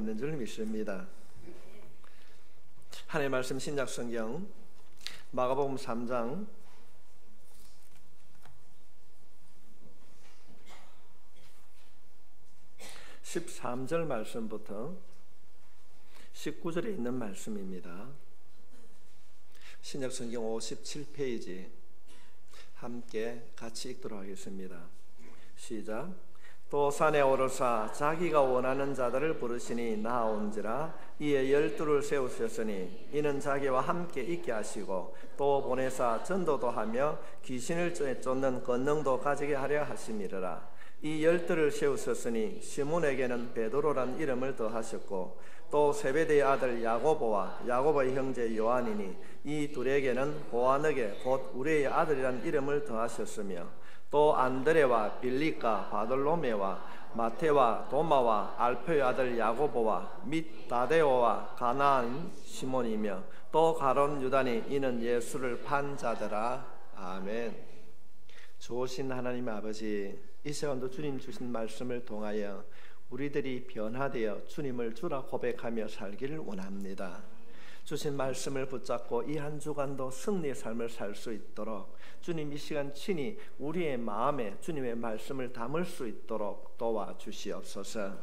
있는 줄 믿습니다. 하나님의 말씀 신약 성경 마가복음 3장 13절 말씀부터 19절에 있는 말씀입니다. 신약 성경 57페이지 함께 같이 읽도록 하겠습니다. 시작. 또 산에 오르사 자기가 원하는 자들을 부르시니 나아온지라. 이에 12를 세우셨으니 이는 자기와 함께 있게 하시고 또 보내사 전도도 하며 귀신을 쫓는 권능도 가지게 하려 하심이라. 이 12를 세우셨으니 시몬에게는 베드로란 이름을 더하셨고 또 세베대의 아들 야고보와 야고보의 형제 요한이니 이 둘에게는 보아너게 곧 우레의 아들이란 이름을 더하셨으며 또 안드레와 빌립과 바돌로메와 마테와 도마와 알페의 아들 야고보와 및 다데오와 가나안인 시몬이며 또 가룟 유다니 이는 예수를 판 자더라. 아멘. 좋으신 하나님 아버지, 이 시간도 주님 주신 말씀을 통하여 우리들이 변화되어 주님을 주라 고백하며 살기를 원합니다. 주신 말씀을 붙잡고 이 한 주간도 승리의 삶을 살 수 있도록 주님 이 시간 친히 우리의 마음에 주님의 말씀을 담을 수 있도록 도와주시옵소서.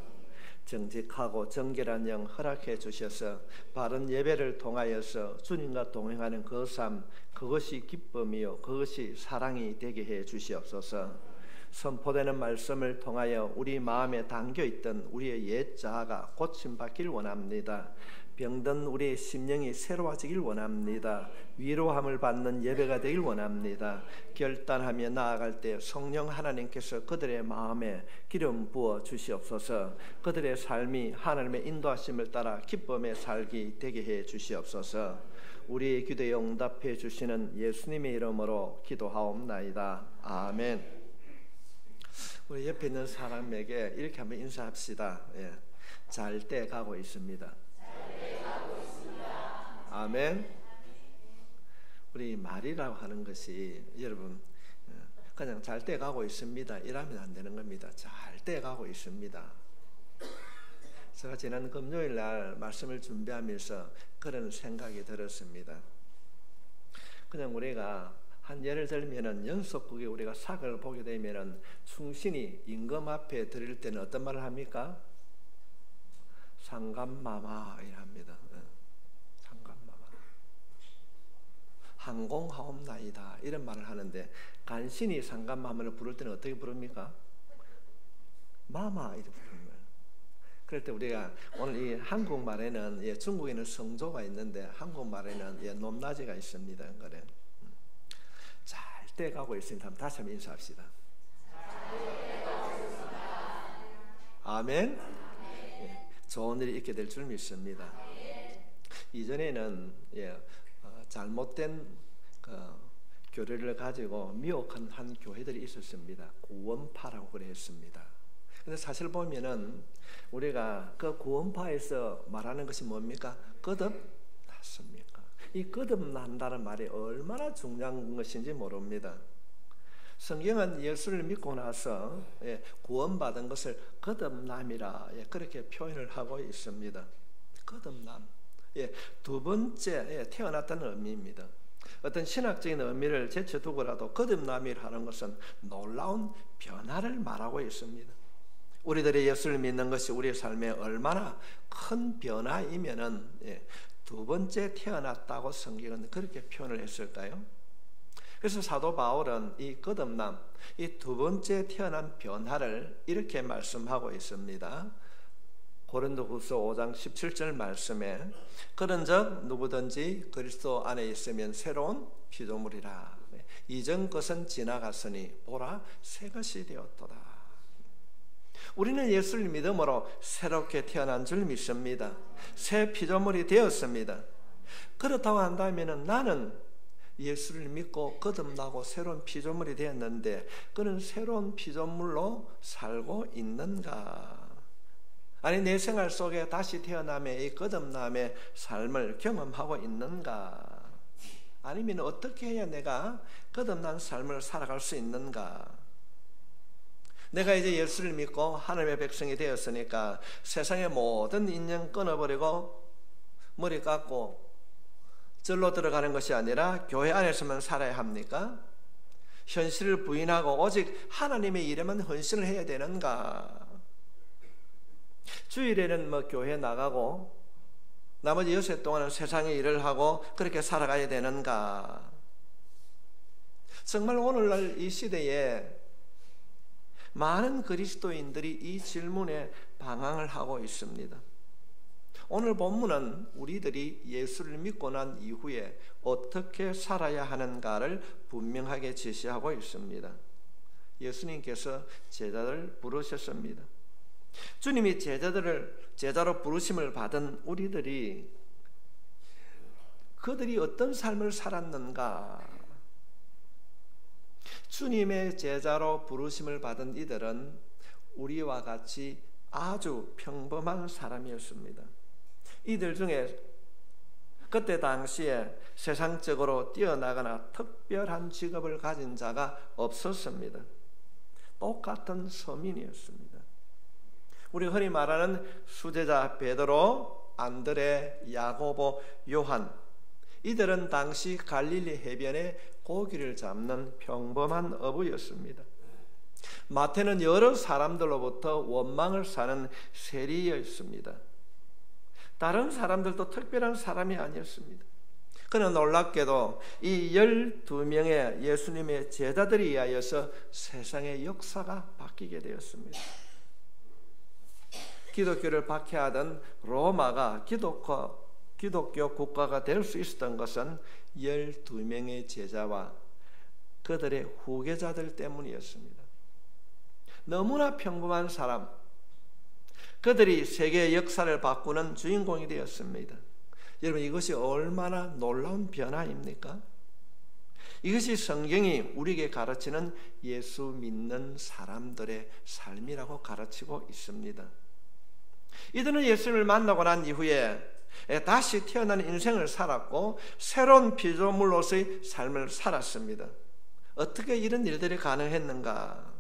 정직하고 정결한 영 허락해 주셔서 바른 예배를 통하여서 주님과 동행하는 그 삶, 그것이 기쁨이요 그것이 사랑이 되게 해 주시옵소서. 선포되는 말씀을 통하여 우리 마음에 담겨있던 우리의 옛 자아가 고침받길 원합니다. 병든 우리의 심령이 새로워지길 원합니다. 위로함을 받는 예배가 되길 원합니다. 결단하며 나아갈 때 성령 하나님께서 그들의 마음에 기름 부어 주시옵소서. 그들의 삶이 하나님의 인도하심을 따라 기쁨에 살기 되게 해 주시옵소서. 우리의 기도에 응답해 주시는 예수님의 이름으로 기도하옵나이다. 아멘. 우리 옆에 있는 사람에게 이렇게 한번 인사합시다. 예. 잘 때 가고 있습니다. 아멘. 우리 말이라고 하는 것이 여러분 그냥 잘 때 가고 있습니다 이러면 안 되는 겁니다. 잘 때 가고 있습니다. 제가 지난 금요일 날 말씀을 준비하면서 그런 생각이 들었습니다. 그냥 우리가 한 예를 들면은 연속극에 우리가 사극을 보게 되면은 충신이 임금 앞에 드릴 때는 어떤 말을 합니까? 상감마마 이랍니다. 상감마마. 항공하옵나이다 이런 말을 하는데 간신히 상감마마를 부를 때는 어떻게 부릅니까? 마마 이렇게 부르는 거예요. 그럴 때 우리가 오늘 이 한국말에는 중국에는 성조가 있는데 한국말에는 높낮이가 있습니다. 그래. 잘 때 가고 있습니다. 다시 한번 인사합시다. 아멘. 좋은 일이 있게 될 줄 믿습니다. 이전에는 잘못된 교리를 가지고 미혹한 한 교회들이 있었습니다. 구원파라고 그랬습니다. 근데 사실 보면은 우리가 그 구원파에서 말하는 것이 뭡니까? 거듭났습니까? 이 거듭난다는 말이 얼마나 중요한 것인지 모릅니다. 성경은 예수를 믿고 나서 구원받은 것을 거듭남이라 그렇게 표현을 하고 있습니다. 거듭남, 두 번째 태어났다는 의미입니다. 어떤 신학적인 의미를 제쳐두고라도 거듭남이라 하는 것은 놀라운 변화를 말하고 있습니다. 우리들이 예수를 믿는 것이 우리의 삶에 얼마나 큰 변화이면은 두 번째 태어났다고 성경은 그렇게 표현을 했을까요? 그래서 사도 바울은 이 거듭남, 이 두 번째 태어난 변화를 이렇게 말씀하고 있습니다. 고린도후서 5장 17절 말씀에 그런즉 누구든지 그리스도 안에 있으면 새로운 피조물이라. 이전 것은 지나갔으니 보라 새 것이 되었도다. 우리는 예수를 믿음으로 새롭게 태어난 줄 믿습니다. 새 피조물이 되었습니다. 그렇다고 한다면 나는 예수를 믿고 거듭나고 새로운 피조물이 되었는데 그는 새로운 피조물로 살고 있는가? 아니 내 생활 속에 다시 태어남의 이 거듭남의 삶을 경험하고 있는가? 아니면 어떻게 해야 내가 거듭난 삶을 살아갈 수 있는가? 내가 이제 예수를 믿고 하나님의 백성이 되었으니까 세상의 모든 인연 끊어버리고 머리 깎고 절로 들어가는 것이 아니라 교회 안에서만 살아야 합니까? 현실을 부인하고 오직 하나님의 일에만 헌신을 해야 되는가? 주일에는 교회 나가고 나머지 6시 동안은 세상의 일을 하고 그렇게 살아가야 되는가? 정말 오늘날 이 시대에 많은 그리스도인들이 이 질문에 방황을 하고 있습니다. 오늘 본문은 우리들이 예수를 믿고 난 이후에 어떻게 살아야 하는가를 분명하게 제시하고 있습니다. 예수님께서 제자들을 부르셨습니다. 주님이 제자로 부르심을 받은 우리들이 그들이 어떤 삶을 살았는가? 주님의 제자로 부르심을 받은 이들은 우리와 같이 아주 평범한 사람이었습니다. 이들 중에 그때 당시에 세상적으로 뛰어나거나 특별한 직업을 가진 자가 없었습니다. 똑같은 서민이었습니다. 우리 흔히 말하는 수제자 베드로, 안드레, 야고보, 요한, 이들은 당시 갈릴리 해변에 고기를 잡는 평범한 어부였습니다. 마태는 여러 사람들로부터 원망을 사는 세리였습니다. 다른 사람들도 특별한 사람이 아니었습니다. 그는 놀랍게도 이 12명의 예수님의 제자들에 의하여서 세상의 역사가 바뀌게 되었습니다. 기독교를 박해하던 로마가 기독교 국가가 될 수 있었던 것은 12명의 제자와 그들의 후계자들 때문이었습니다. 너무나 평범한 사람, 그들이 세계의 역사를 바꾸는 주인공이 되었습니다. 여러분, 이것이 얼마나 놀라운 변화입니까? 이것이 성경이 우리에게 가르치는 예수 믿는 사람들의 삶이라고 가르치고 있습니다. 이들은 예수님을 만나고 난 이후에 다시 태어난 인생을 살았고 새로운 피조물로서의 삶을 살았습니다. 어떻게 이런 일들이 가능했는가?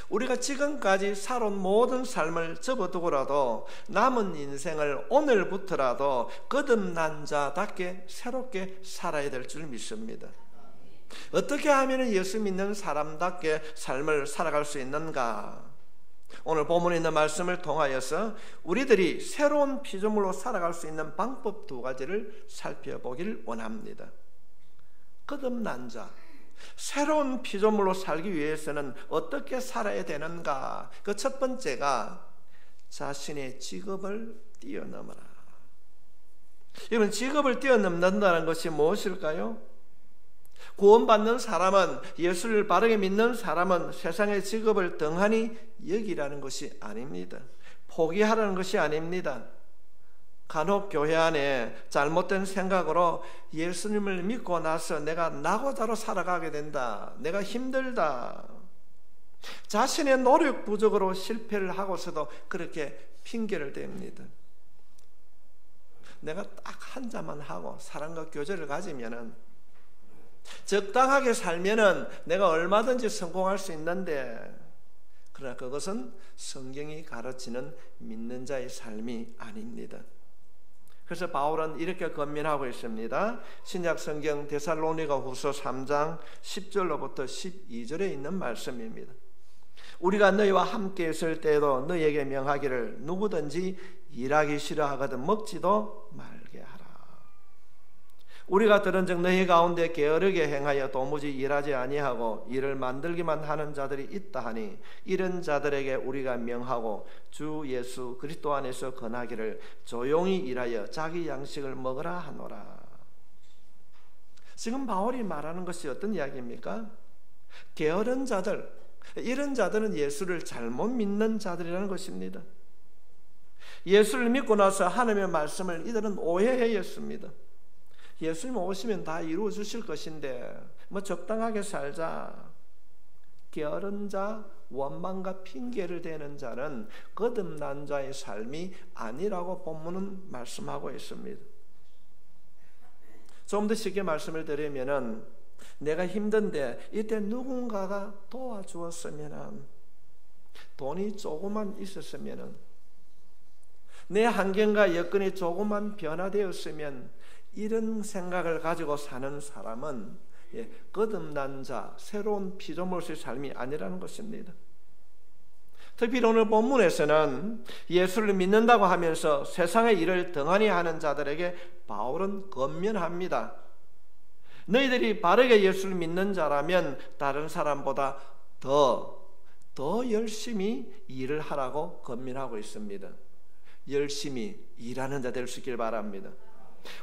우리가 지금까지 살아온 모든 삶을 접어두고라도 남은 인생을 오늘부터라도 거듭난 자답게 새롭게 살아야 될 줄 믿습니다. 어떻게 하면 예수 믿는 사람답게 삶을 살아갈 수 있는가? 오늘 본문에 있는 말씀을 통하여서 우리들이 새로운 피조물로 살아갈 수 있는 방법 2가지를 살펴보기를 원합니다. 거듭난 자, 새로운 피조물로 살기 위해서는 어떻게 살아야 되는가? 그 첫 번째가 자신의 직업을 뛰어넘어라. 여러분, 직업을 뛰어넘는다는 것이 무엇일까요? 구원받는 사람은, 예수를 바르게 믿는 사람은 세상의 직업을 등한히 여기라는 것이 아닙니다. 포기하라는 것이 아닙니다. 간혹 교회 안에 잘못된 생각으로 예수님을 믿고 나서 내가 나고자로 살아가게 된다, 내가 힘들다, 자신의 노력 부족으로 실패를 하고서도 그렇게 핑계를 댑니다. 내가 딱 한 잔만 하고 사랑과 교제를 가지면은, 적당하게 살면은 내가 얼마든지 성공할 수 있는데, 그러나 그것은 성경이 가르치는 믿는 자의 삶이 아닙니다. 그래서 바울은 이렇게 권면하고 있습니다. 신약 성경 데살로니가후서 3장 10절로부터 12절에 있는 말씀입니다. 우리가 너희와 함께 있을 때에도 너희에게 명하기를 누구든지 일하기 싫어하거든 먹지도 말게 하라. 우리가 들은즉 너희 가운데 게으르게 행하여 도무지 일하지 아니하고 일을 만들기만 하는 자들이 있다 하니 이런 자들에게 우리가 명하고 주 예수 그리스도 안에서 권하기를 조용히 일하여 자기 양식을 먹으라 하노라. 지금 바울이 말하는 것이 어떤 이야기입니까? 게으른 자들, 이런 자들은 예수를 잘못 믿는 자들이라는 것입니다. 예수를 믿고 나서 하나님의 말씀을 이들은 오해했습니다. 예수님 오시면 다 이루어 주실 것인데 적당하게 살자. 게으른 자, 원망과 핑계를 대는 자는 거듭난 자의 삶이 아니라고 본문은 말씀하고 있습니다. 좀 더 쉽게 말씀을 드리면은, 내가 힘든데 이때 누군가가 도와주었으면, 돈이 조금만 있었으면, 내 환경과 여건이 조금만 변화되었으면, 이런 생각을 가지고 사는 사람은 거듭난 자, 새로운 피조물의 삶이 아니라는 것입니다. 특히 오늘 본문에서는 예수를 믿는다고 하면서 세상의 일을 등한히 하는 자들에게 바울은 권면합니다. 너희들이 바르게 예수를 믿는 자라면 다른 사람보다 더 열심히 일을 하라고 권면하고 있습니다. 열심히 일하는 자 될 수 있길 바랍니다.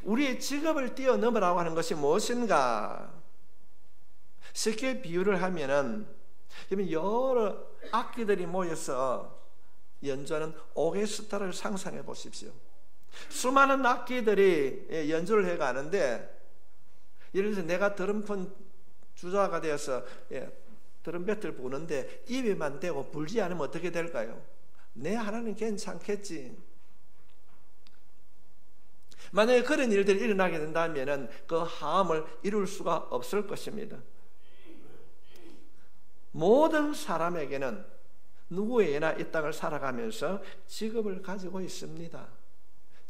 우리의 직업을 뛰어넘으라고 하는 것이 무엇인가? 쉽게 비유를 하면은 여러 악기들이 모여서 연주하는 오케스트라를 상상해 보십시오. 수많은 악기들이 연주를 해가는데, 예를 들어서 내가 드럼폰 주자가 되어서 드럼뱃을 부는데 입에만 대고 불지 않으면 어떻게 될까요? 내 하나는 괜찮겠지. 만약에 그런 일들이 일어나게 된다면 그 하음을 이룰 수가 없을 것입니다. 모든 사람에게는 누구에게나 이 땅을 살아가면서 직업을 가지고 있습니다.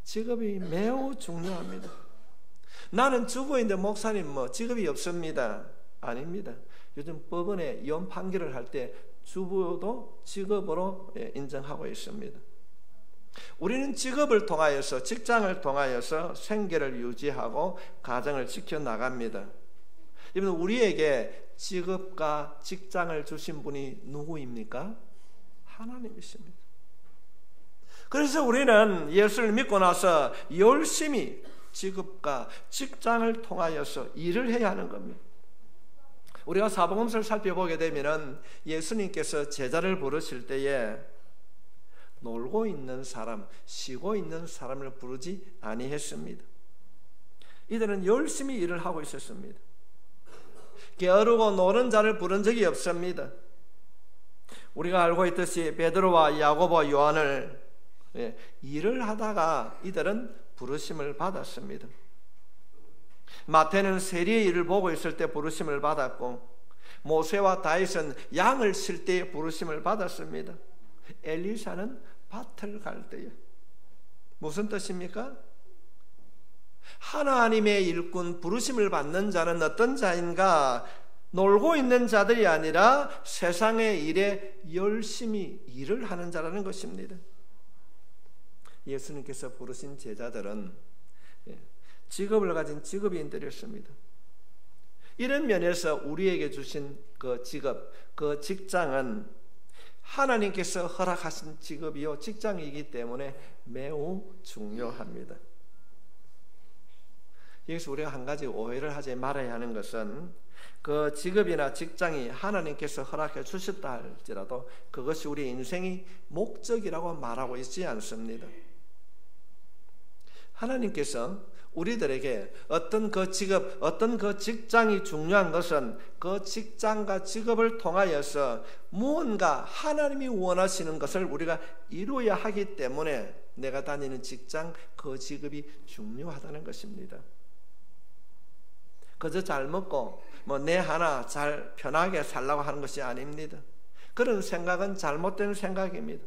직업이 매우 중요합니다. 나는 주부인데 목사님 직업이 없습니다. 아닙니다. 요즘 법원에 이혼 판결을 할 때 주부도 직업으로 인정하고 있습니다. 우리는 직업을 통하여서, 직장을 통하여서 생계를 유지하고 가정을 지켜나갑니다. 여러분, 우리에게 직업과 직장을 주신 분이 누구입니까? 하나님이십니다. 그래서 우리는 예수를 믿고 나서 열심히 직업과 직장을 통하여서 일을 해야 하는 겁니다. 우리가 사복음서를 살펴보게 되면 예수님께서 제자를 부르실 때에 놀고 있는 사람, 쉬고 있는 사람을 부르지 아니했습니다. 이들은 열심히 일을 하고 있었습니다. 게으르고 노는 자를 부른 적이 없습니다. 우리가 알고 있듯이 베드로와 야고보, 요한을 일을 하다가 이들은 부르심을 받았습니다. 마태는 세리의 일을 보고 있을 때 부르심을 받았고, 모세와 다윗은 양을 칠 때 부르심을 받았습니다. 엘리사는 밭을 갈 때에. 무슨 뜻입니까? 하나님의 일꾼, 부르심을 받는 자는 어떤 자인가? 놀고 있는 자들이 아니라 세상의 일에 열심히 일을 하는 자라는 것입니다. 예수님께서 부르신 제자들은 직업을 가진 직업인들이었습니다. 이런 면에서 우리에게 주신 그 직업, 그 직장은 하나님께서 허락하신 직업이요 직장이기 때문에 매우 중요합니다. 여기서 우리가 한 가지 오해를 하지 말아야 하는 것은, 그 직업이나 직장이 하나님께서 허락해 주셨다 할지라도 그것이 우리 인생의 목적이라고 말하고 있지 않습니다. 하나님께서 우리들에게 어떤 그 직업, 어떤 그 직장이 중요한 것은 그 직장과 직업을 통하여서 무언가 하나님이 원하시는 것을 우리가 이루어야 하기 때문에 내가 다니는 직장, 그 직업이 중요하다는 것입니다. 그저 잘 먹고 내 하나 잘 편하게 살라고 하는 것이 아닙니다. 그런 생각은 잘못된 생각입니다.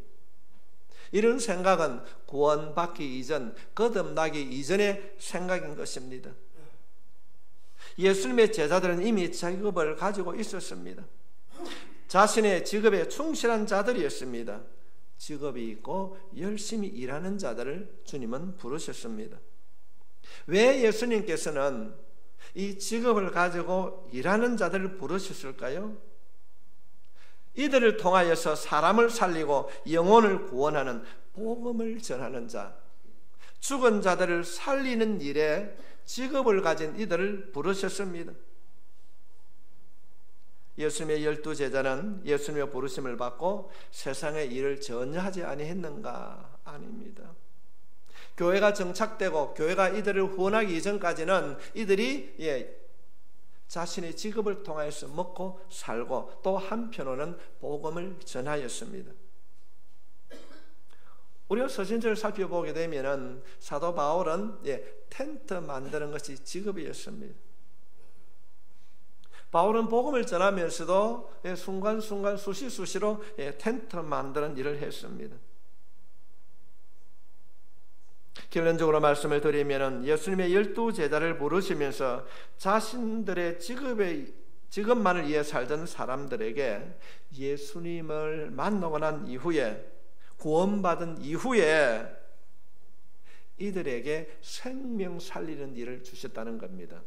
이런 생각은 구원받기 이전, 거듭나기 이전의 생각인 것입니다. 예수님의 제자들은 이미 직업을 가지고 있었습니다. 자신의 직업에 충실한 자들이었습니다. 직업이 있고 열심히 일하는 자들을 주님은 부르셨습니다. 왜 예수님께서는 이 직업을 가지고 일하는 자들을 부르셨을까요? 이들을 통하여서 사람을 살리고 영혼을 구원하는, 복음을 전하는 자, 죽은 자들을 살리는 일에 직업을 가진 이들을 부르셨습니다. 예수님의 12제자는 예수님의 부르심을 받고 세상의 일을 전혀 하지 아니했는가? 아닙니다. 교회가 정착되고 교회가 이들을 후원하기 이전까지는 이들이 자신의 직업을 통해서 먹고 살고 또 한편으로는 복음을 전하였습니다. 우리가 서신서를 살펴보게 되면 사도 바울은 텐트 만드는 것이 직업이었습니다. 바울은 복음을 전하면서도 순간순간 수시로 텐트 만드는 일을 했습니다. 결론적으로 말씀을 드리면 예수님의 12제자를 부르시면서 자신들의 직업만을 위해 살던 사람들에게 예수님을 만나고 난 이후에, 구원받은 이후에 이들에게 생명 살리는 일을 주셨다는 겁니다.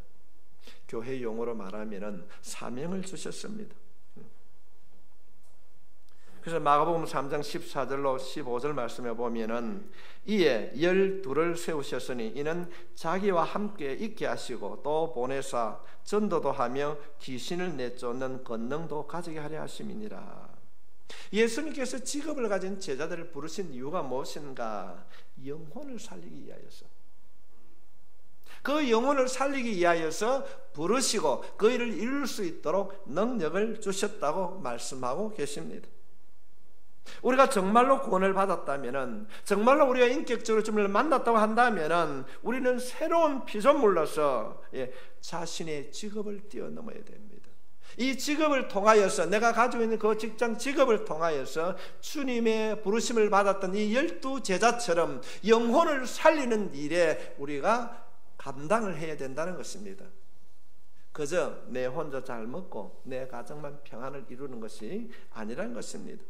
교회 용어로 말하면 사명을 주셨습니다. 그래서 마가복음 3장 14절로 15절 말씀에 보면은 이에 12를 세우셨으니 이는 자기와 함께 있게 하시고 또 보내사 전도도 하며 귀신을 내쫓는 권능도 가지게 하려 하심이니라. 예수님께서 직업을 가진 제자들을 부르신 이유가 무엇인가? 영혼을 살리기 위하여서, 그 영혼을 살리기 위하여서 부르시고 그 일을 이룰 수 있도록 능력을 주셨다고 말씀하고 계십니다. 우리가 정말로 구원을 받았다면, 정말로 우리가 인격적으로 주님을 만났다고 한다면 우리는 새로운 피조물로서 자신의 직업을 뛰어넘어야 됩니다. 이 직업을 통하여서, 내가 가지고 있는 그 직장 직업을 통하여서 주님의 부르심을 받았던 이 12제자처럼 영혼을 살리는 일에 우리가 감당을 해야 된다는 것입니다. 그저 내 혼자 잘 먹고 내 가정만 평안을 이루는 것이 아니라는 것입니다.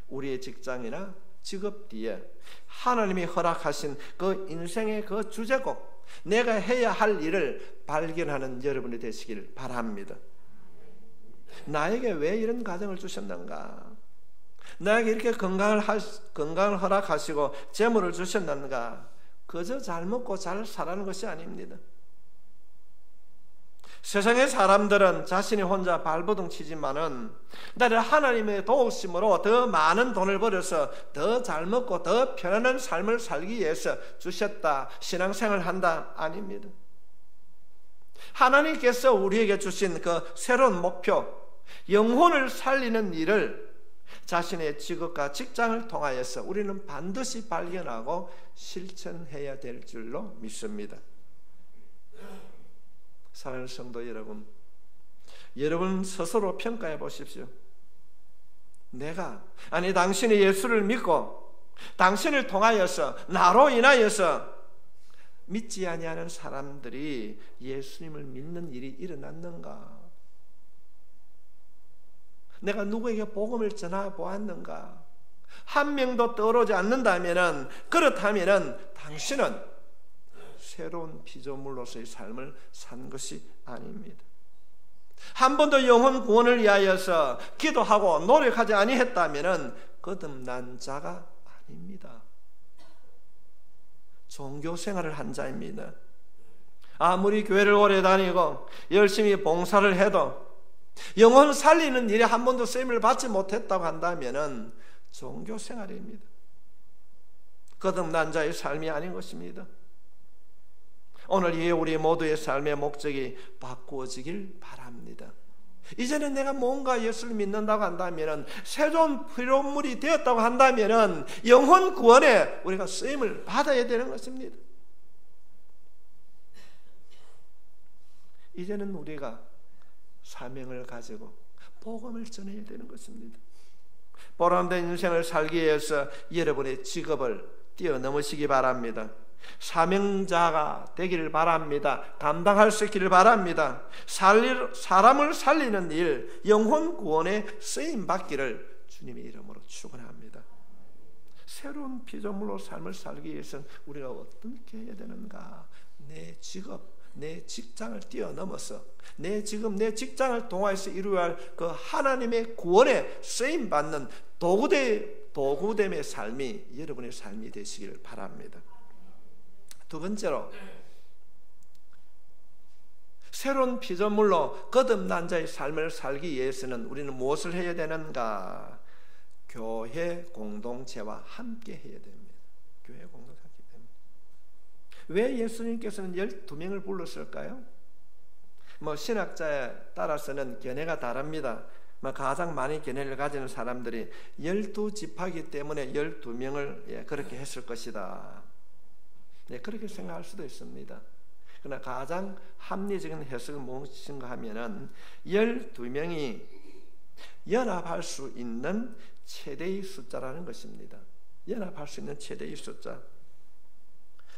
우리의 직장이나 직업 뒤에 하나님이 허락하신 그 인생의 그 주제곡, 내가 해야 할 일을 발견하는 여러분이 되시길 바랍니다. 나에게 왜 이런 가정을 주셨는가? 나에게 이렇게 건강을 허락하시고 재물을 주셨는가? 그저 잘 먹고 잘 살아가는 것이 아닙니다. 세상의 사람들은 자신이 혼자 발버둥 치지만은 나를 하나님의 도우심으로 더 많은 돈을 벌어서 더 잘 먹고 더 편안한 삶을 살기 위해서 주셨다, 신앙생활을 한다, 아닙니다. 하나님께서 우리에게 주신 그 새로운 목표, 영혼을 살리는 일을 자신의 직업과 직장을 통하여서 우리는 반드시 발견하고 실천해야 될 줄로 믿습니다. 사랑하는 성도 여러분, 여러분 스스로 평가해 보십시오. 당신이 예수를 믿고 당신을 통하여서, 나로 인하여서 믿지 아니하는 사람들이 예수님을 믿는 일이 일어났는가? 내가 누구에게 복음을 전하 보았는가? 한 명도 떠오르지 않는다면, 그렇다면 당신은 새로운 피조물로서의 삶을 산 것이 아닙니다. 한 번도 영혼 구원을 위하여서 기도하고 노력하지 아니했다면 거듭난 자가 아닙니다. 종교 생활을 한 자입니다. 아무리 교회를 오래 다니고 열심히 봉사를 해도 영혼 살리는 일에 한 번도 쓰임을 받지 못했다고 한다면 종교 생활입니다. 거듭난 자의 삶이 아닌 것입니다. 오늘 이 우리 모두의 삶의 목적이 바꾸어지길 바랍니다. 이제는 내가 뭔가 예수를 믿는다고 한다면, 새로운 피조물이 되었다고 한다면 영혼 구원에 우리가 쓰임을 받아야 되는 것입니다. 이제는 우리가 사명을 가지고 복음을 전해야 되는 것입니다. 보람된 인생을 살기 위해서 여러분의 직업을 뛰어넘으시기 바랍니다. 사명자가 되기를 바랍니다. 감당할 수 있기를 바랍니다. 사람을 살리는 일, 영혼 구원에 쓰임 받기를 주님의 이름으로 축원합니다. 새로운 피조물로 삶을 살기 위해서는 우리가 어떻게 해야 되는가? 내 직업, 내 직장을 뛰어넘어서 내 직장을 통해서 이루어야 할 그 하나님의 구원에 쓰임 받는 도구됨의 삶이 여러분의 삶이 되시기를 바랍니다. 두 번째로, 새로운 피조물로 거듭난 자의 삶을 살기 위해서는 우리는 무엇을 해야 되는가? 교회 공동체와 함께 해야 됩니다. 교회 공동체 함께 됩니다. 왜 예수님께서는 12명을 불렀을까요? 신학자에 따라서는 견해가 다릅니다. 가장 많이 견해를 가지는 사람들이 12지파이기 때문에 12명을 그렇게 했을 것이다. 그렇게 생각할 수도 있습니다. 그러나 가장 합리적인 해석은 무엇인가 하면은 12명이 연합할 수 있는 최대의 숫자라는 것입니다. 연합할 수 있는 최대의 숫자.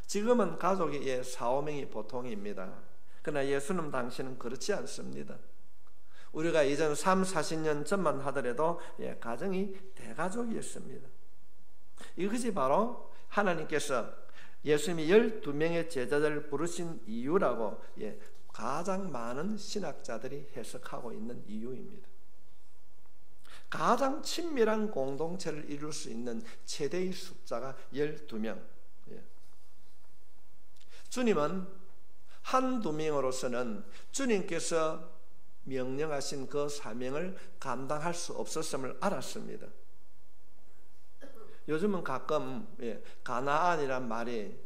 지금은 가족이 4-5명이 보통입니다. 그러나 예수님 당시는 그렇지 않습니다. 우리가 이전 30-40년 전만 하더라도 가정이 대가족이었습니다. 이것이 바로 하나님께서 예수님이 12명의 제자들을 부르신 이유라고 가장 많은 신학자들이 해석하고 있는 이유입니다. 가장 친밀한 공동체를 이룰 수 있는 최대의 숫자가 12명. 주님은 한두 명으로서는 주님께서 명령하신 그 사명을 감당할 수 없었음을 알았습니다. 요즘은 가끔 가나안이란 말이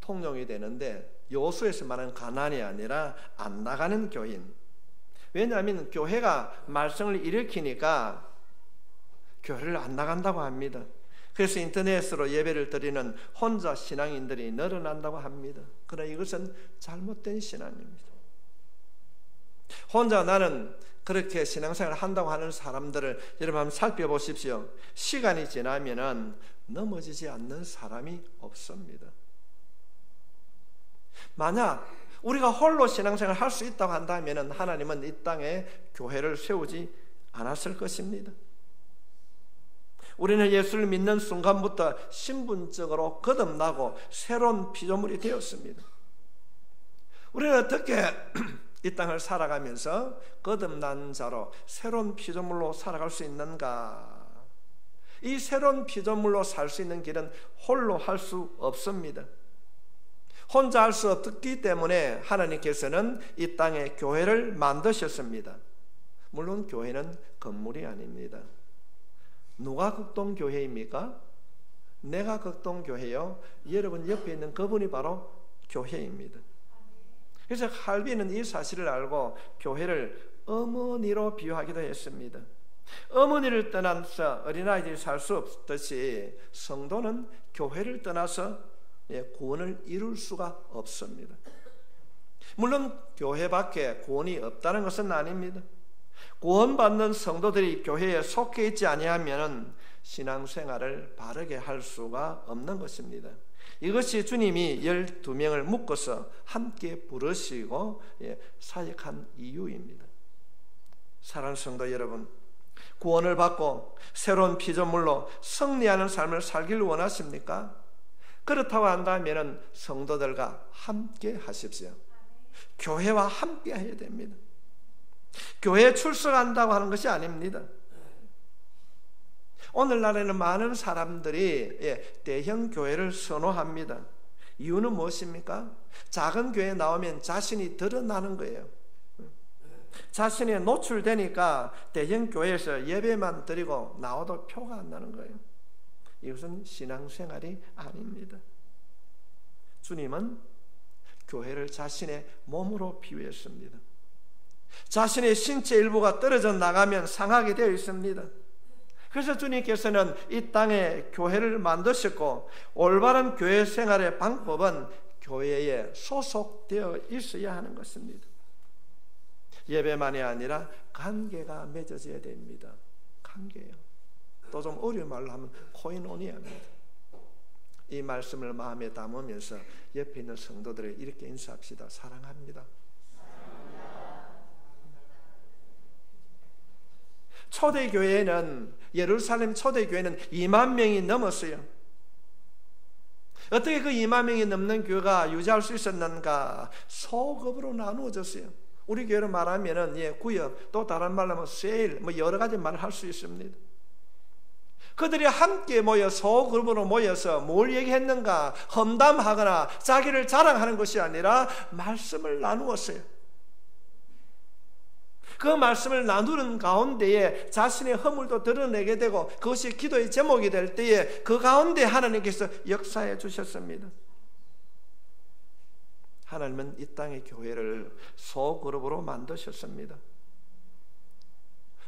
통용이 되는데 여호수아에서 말하는 가나안이 아니라 안 나가는 교인. 왜냐하면 교회가 말썽을 일으키니까 교회를 안 나간다고 합니다. 그래서 인터넷으로 예배를 드리는 혼자 신앙인들이 늘어난다고 합니다. 그러나 이것은 잘못된 신앙입니다. 혼자 나는 그렇게 신앙생활을 한다고 하는 사람들을 여러분 한번 살펴보십시오. 시간이 지나면은 넘어지지 않는 사람이 없습니다. 만약 우리가 홀로 신앙생활을 할 수 있다고 한다면 하나님은 이 땅에 교회를 세우지 않았을 것입니다. 우리는 예수를 믿는 순간부터 신분적으로 거듭나고 새로운 피조물이 되었습니다. 우리는 어떻게 이 땅을 살아가면서 거듭난 자로 새로운 피조물로 살아갈 수 있는가? 이 새로운 피조물로 살 수 있는 길은 홀로 할 수 없습니다. 혼자 할 수 없기 때문에 하나님께서는 이 땅에 교회를 만드셨습니다. 물론 교회는 건물이 아닙니다. 누가 극동교회입니까? 내가 극동교회요. 여러분 옆에 있는 그분이 바로 교회입니다. 그래서 칼빈은 이 사실을 알고 교회를 어머니로 비유하기도 했습니다. 어머니를 떠나서 어린아이들이 살 수 없듯이 성도는 교회를 떠나서 구원을 이룰 수가 없습니다. 물론 교회 밖에 구원이 없다는 것은 아닙니다. 구원받는 성도들이 교회에 속해 있지 아니하면 신앙생활을 바르게 할 수가 없는 것입니다. 이것이 주님이 12명을 묶어서 함께 부르시고 사역한 이유입니다. 사랑하는 성도 여러분, 구원을 받고 새로운 피조물로 승리하는 삶을 살기를 원하십니까? 그렇다고 한다면 성도들과 함께 하십시오. 교회와 함께 해야 됩니다. 교회에 출석한다고 하는 것이 아닙니다. 오늘날에는 많은 사람들이 대형 교회를 선호합니다. 이유는 무엇입니까? 작은 교회에 나오면 자신이 드러나는 거예요. 자신이 노출되니까 대형 교회에서 예배만 드리고 나와도 표가 안 나는 거예요. 이것은 신앙생활이 아닙니다. 주님은 교회를 자신의 몸으로 비유했습니다. 자신의 신체 일부가 떨어져 나가면 상하게 되어 있습니다. 그래서 주님께서는 이 땅에 교회를 만드셨고 올바른 교회 생활의 방법은 교회에 소속되어 있어야 하는 것입니다. 예배만이 아니라 관계가 맺어져야 됩니다. 관계요. 또 좀 어려운 말로 하면 코이노니아입니다. 이 말씀을 마음에 담으면서 옆에 있는 성도들을 이렇게 인사합시다. 사랑합니다. 초대교회는 예루살렘 초대교회는 2만 명이 넘었어요. 어떻게 그 2만 명이 넘는 교회가 유지할 수 있었는가? 소급으로 나누어졌어요. 우리 교회로 말하면은 구역, 또 다른 말로 하면 세일, 여러 가지 말을 할 수 있습니다. 그들이 함께 모여 소그룹으로 모여서 뭘 얘기했는가? 험담하거나 자기를 자랑하는 것이 아니라 말씀을 나누었어요. 그 말씀을 나누는 가운데에 자신의 허물도 드러내게 되고 그것이 기도의 제목이 될 때에 그 가운데 하나님께서 역사해 주셨습니다. 하나님은 이 땅의 교회를 소그룹으로 만드셨습니다.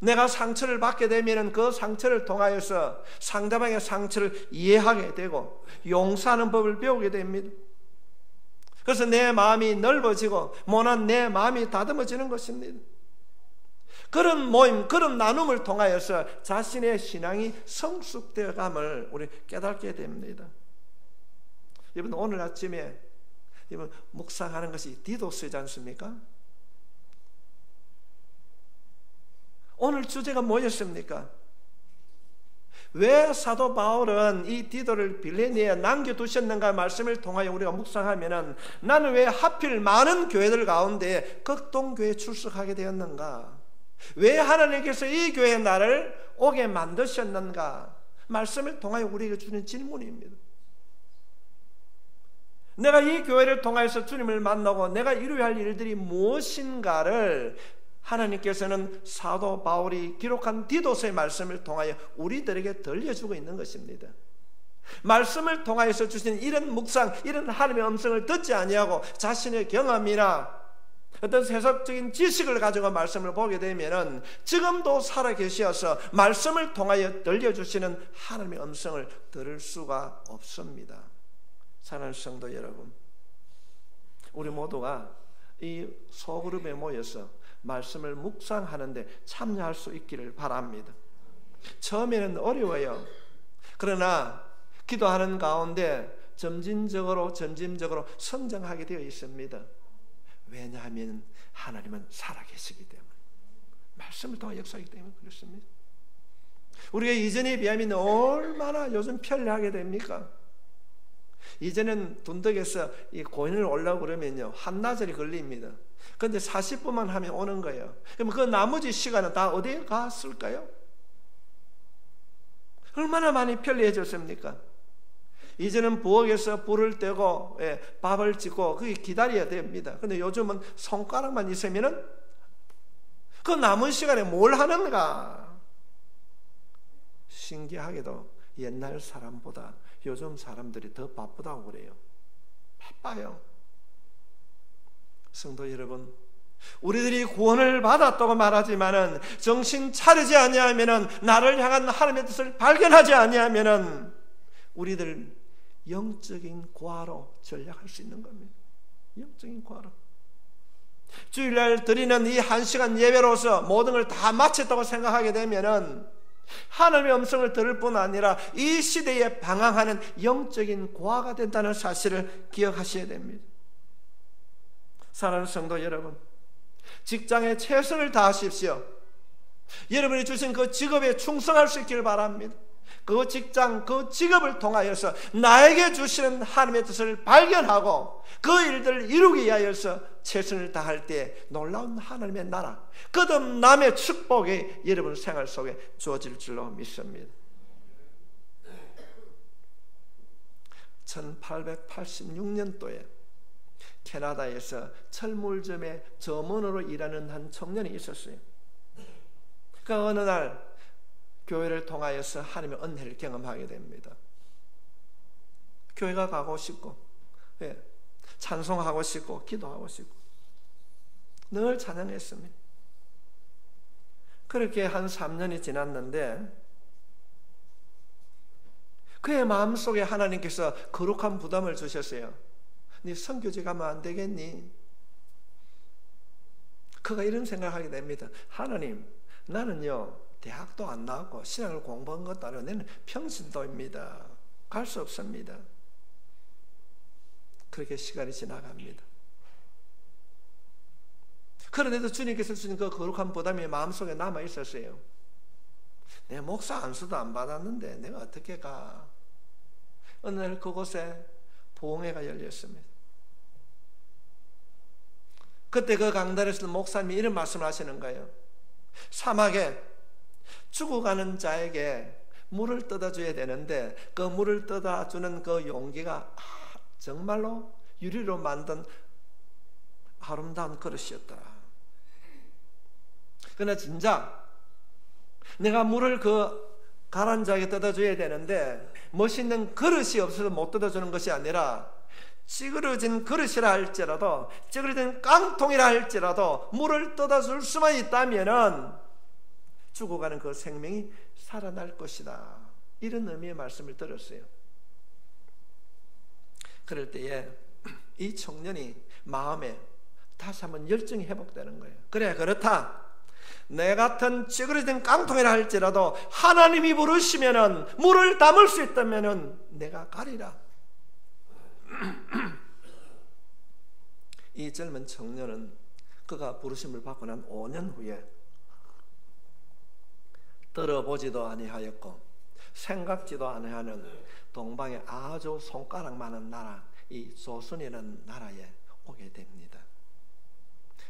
내가 상처를 받게 되면 그 상처를 통하여서 상대방의 상처를 이해하게 되고 용서하는 법을 배우게 됩니다. 그래서 내 마음이 넓어지고 모난 내 마음이 다듬어지는 것입니다. 그런 모임, 그런 나눔을 통하여서 자신의 신앙이 성숙되어감을 우리 깨닫게 됩니다. 여러분, 오늘 아침에 여러분 묵상하는 것이 디도스이지 않습니까? 오늘 주제가 뭐였습니까? 왜 사도 바울은 이 디도를 빌레니에 남겨두셨는가 말씀을 통하여 우리가 묵상하면은 나는 왜 하필 많은 교회들 가운데 극동교회에 출석하게 되었는가? 왜 하나님께서 이 교회에 나를 오게 만드셨는가? 말씀을 통하여 우리에게 주는 질문입니다. 내가 이 교회를 통해서 주님을 만나고 내가 이루어야 할 일들이 무엇인가를 하나님께서는 사도 바울이 기록한 디도서의 말씀을 통하여 우리들에게 들려주고 있는 것입니다. 말씀을 통하여서 주신 이런 묵상, 이런 하나님의 음성을 듣지 아니하고 자신의 경험이나 어떤 세속적인 지식을 가지고 말씀을 보게 되면은 지금도 살아계셔서 말씀을 통하여 들려주시는 하나님의 음성을 들을 수가 없습니다. 사랑하는 성도 여러분, 우리 모두가 이 소그룹에 모여서 말씀을 묵상하는데 참여할 수 있기를 바랍니다. 처음에는 어려워요. 그러나 기도하는 가운데 점진적으로 성장하게 되어 있습니다. 왜냐하면 하나님은 살아계시기 때문에, 말씀을 통해 역사하기 때문에 그렇습니다. 우리가 이전에 비하면 얼마나 요즘 편리하게 됩니까? 이제는 둔덕에서 이 고인을 올라오고 그러면요 한나절이 걸립니다. 그런데 40분만 하면 오는 거예요. 그럼 그 나머지 시간은 다 어디에 갔을까요? 얼마나 많이 편리해졌습니까? 이제는 부엌에서 불을 떼고 밥을 짓고 그게 기다려야 됩니다. 그런데 요즘은 손가락만 있으면은 그 남은 시간에 뭘 하는가? 신기하게도 옛날 사람보다 요즘 사람들이 더 바쁘다고 그래요. 바빠요. 성도 여러분, 우리들이 구원을 받았다고 말하지만은 정신 차리지 아니하면은, 나를 향한 하나님의 뜻을 발견하지 아니하면은 우리들 영적인 고아로 전락할 수 있는 겁니다. 영적인 고아로. 주일날 드리는 이 1시간 예배로서 모든 걸 다 마쳤다고 생각하게 되면은 하나님의 음성을 들을 뿐 아니라 이 시대에 방황하는 영적인 고아가 된다는 사실을 기억하셔야 됩니다. 사랑하는 성도 여러분, 직장에 최선을 다하십시오. 여러분이 주신 그 직업에 충성할 수 있기를 바랍니다. 그 직장, 그 직업을 통하여서 나에게 주시는 하나님의 뜻을 발견하고 그 일들을 이루기 위하여서 최선을 다할 때 놀라운 하나님의 나라, 거듭남의 축복이 여러분 생활 속에 주어질 줄로 믿습니다. 1886년도에 캐나다에서 철물점의 점원으로 일하는 한 청년이 있었어요. 그 어느 날 교회를 통하여서 하나님의 은혜를 경험하게 됩니다. 교회가 가고 싶고, 찬송하고 싶고, 기도하고 싶고, 늘 찬양했습니다. 그렇게 한 3년이 지났는데 그의 마음속에 하나님께서 거룩한 부담을 주셨어요. 네 선교지 가면 안 되겠니? 그가 이런 생각하게 됩니다. 하나님, 나는요 대학도 안 나왔고 신앙을 공부한 것도 아니고 나는 평신도입니다. 갈 수 없습니다. 그렇게 시간이 지나갑니다. 그런데도 주님께서 주신 그 거룩한 부담이 마음속에 남아 있었어요. 내 목사 안수도 안 받았는데 내가 어떻게 가? 어느 날 그곳에 부흥회가 열렸습니다. 그때 그 강단에서 목사님이 이런 말씀을 하시는 거예요. 사막에 죽어가는 자에게 물을 떠다줘야 되는데 그 물을 떠다주는 그 용기가 정말로 유리로 만든 아름다운 그릇이었다. 그러나 진짜 내가 물을 그 가라앉은 자에게 떠다줘야 되는데 멋있는 그릇이 없어서 못 떠다주는 것이 아니라 찌그러진 그릇이라 할지라도 찌그러진 깡통이라 할지라도 물을 떠다줄 수만 있다면은 죽어가는 그 생명이 살아날 것이다. 이런 의미의 말씀을 들었어요. 그럴 때에 이 청년이 마음에 다시 한번 열정이 회복되는 거예요. 그래, 그렇다. 내 같은 찌그러진 깡통이라 할지라도 하나님이 부르시면은, 물을 담을 수 있다면은 내가 가리라. 이 젊은 청년은 그가 부르심을 받고 난 5년 후에 들어보지도 아니하였고 생각지도 아니하는 동방의 아주 손가락만한 나라, 이 조선이라는 나라에 오게 됩니다.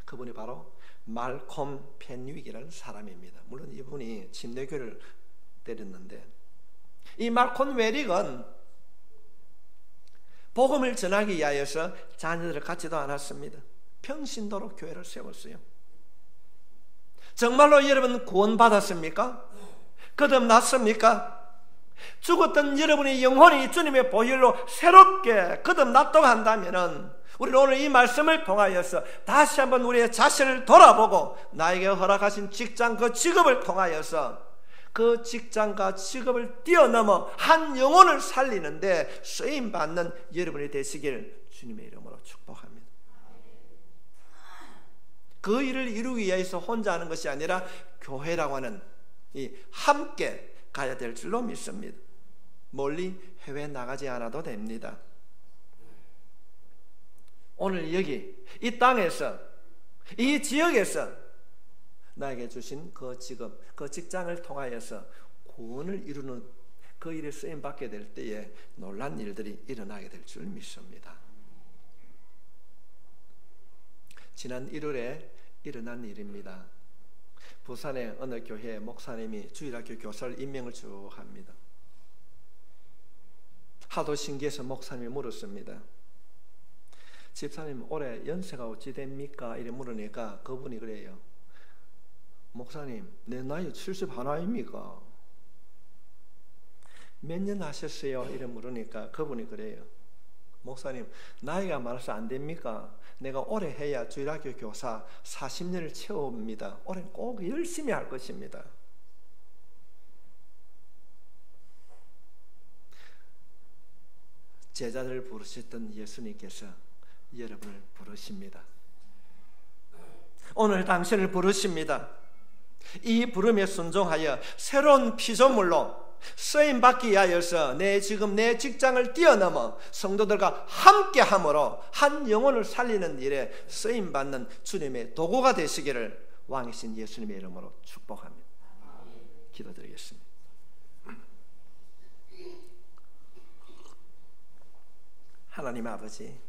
그분이 바로 말콤 펜윅이라는 사람입니다. 물론 이분이 침례교를 때렸는데, 이 말콤 웨릭은 복음을 전하기 위하여서 자녀들을 갖지도 않았습니다. 평신도로 교회를 세웠어요. 정말로 여러분 구원받았습니까? 거듭났습니까? 죽었던 여러분의 영혼이 주님의 보혈로 새롭게 거듭났다고 한다면은, 우리는 오늘 이 말씀을 통하여서 다시 한번 우리의 자신을 돌아보고 나에게 허락하신 직장, 그 직업을 통하여서 그 직장과 직업을 뛰어넘어 한 영혼을 살리는데 쓰임받는 여러분이 되시길 주님의 이름으로 축복합니다. 그 일을 이루기 위해서 혼자 하는 것이 아니라 교회라고 하는 이 함께 가야 될 줄로 믿습니다. 멀리 해외 나가지 않아도 됩니다. 오늘 여기 이 땅에서, 이 지역에서 나에게 주신 그 직업, 그 직장을 통하여서 구원을 이루는 그 일에 쓰임받게 될 때에 놀란 일들이 일어나게 될 줄 믿습니다. 지난 1월에 일어난 일입니다. 부산의 어느 교회 목사님이 주일학교 교사를 임명을 쭉 합니다. 하도 신기해서 목사님이 물었습니다. 집사님 올해 연세가 어찌 됩니까? 이래 물으니까 그분이 그래요. 목사님, 내 나이 71입니까? 몇 년 하셨어요? 이래 물으니까 그분이 그래요. 목사님, 나이가 많아서 안 됩니까? 내가 올해 해야 주일학교 교사 40년을 채웁니다. 올해 꼭 열심히 할 것입니다. 제자들을 부르셨던 예수님께서 여러분을 부르십니다. 오늘 당신을 부르십니다. 이 부름에 순종하여 새로운 피조물로 쓰임받기 위하여서 지금 내 직장을 뛰어넘어 성도들과 함께함으로 한 영혼을 살리는 일에 쓰임받는 주님의 도구가 되시기를 왕이신 예수님의 이름으로 축복합니다. 기도드리겠습니다. 하나님 아버지,